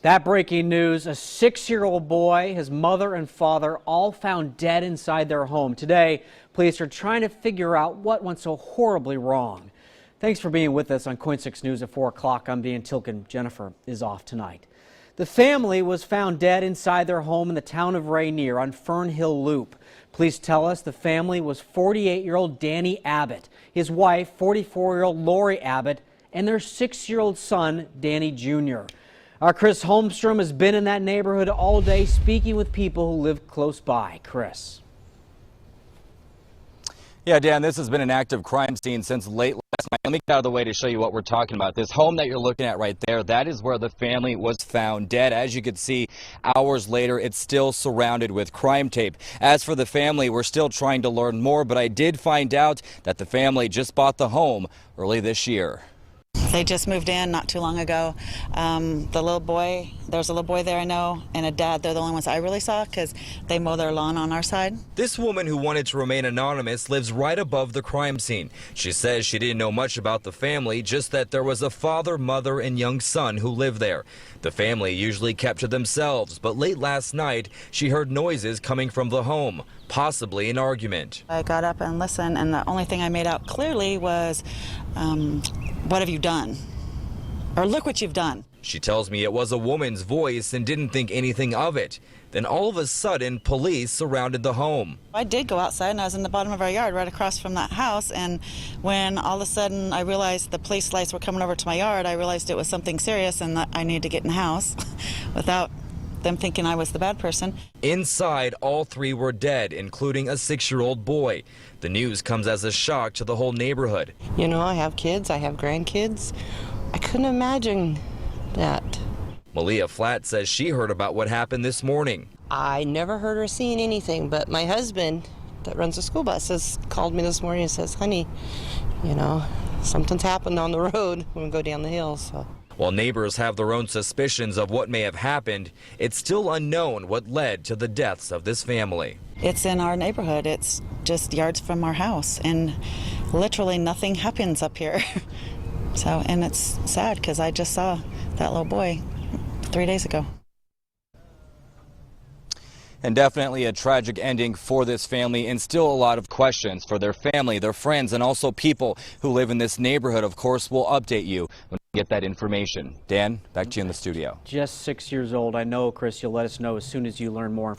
That breaking news, a 6-year-old boy, his mother and father all found dead inside their home. Today, police are trying to figure out what went so horribly wrong. Thanks for being with us on KOIN 6 News at 4 o'clock. I'm Dan Tilkin. Jennifer is off tonight. The family was found dead inside their home in the town of Rainier on Fern Hill Loop. Police tell us the family was 48-year-old Danny Abbott, his wife, 44-year-old Lori Abbott, and their 6-year-old son, Danny Jr. Our Chris Holmstrom has been in that neighborhood all day speaking with people who live close by. Chris. Yeah, Dan, this has been an active crime scene since late last night. Let me get out of the way to show you what we're talking about. This home that you're looking at right there, that is where the family was found dead. As you can see, hours later, it's still surrounded with crime tape. As for the family, we're still trying to learn more, but I did find out that the family just bought the home early this year. They just moved in not too long ago. The little boy, there's a little boy there I know, and a dad. They're the only ones I really saw because they mow their lawn on our side. This woman who wanted to remain anonymous lives right above the crime scene. She says she didn't know much about the family, just that there was a father, mother, and young son who lived there. The family usually kept to themselves, but late last night, she heard noises coming from the home, possibly an argument. I got up and listened, and the only thing I made out clearly was, what have you done? Or look what you've done. She tells me it was a woman's voice and didn't think anything of it. Then all of a sudden, police surrounded the home. I did go outside, and I was in the bottom of our yard right across from that house, and when all of a sudden I realized the police lights were coming over to my yard, I realized it was something serious and that I needed to get in the house without them thinking I was the bad person. Inside, all three were dead, including a 6-year-old boy. The news comes as a shock to the whole neighborhood. You know, I have kids, I have grandkids. I couldn't imagine that. Malia Flatt says she heard about what happened this morning. I never heard her seeing anything, but my husband that runs the school bus has called me this morning and says, honey, you know, something's happened on the road when we go down the hill. So. While neighbors have their own suspicions of what may have happened, it's still unknown what led to the deaths of this family. It's in our neighborhood. It's just yards from our house, and literally nothing happens up here. So, and it's sad because I just saw that little boy 3 days ago. And definitely a tragic ending for this family, and still a lot of questions for their family, their friends, and also people who live in this neighborhood. Of course, we'll update you when we get that information. Dan, back to you in the studio. Just 6 years old. I know, Chris, you'll let us know as soon as you learn more.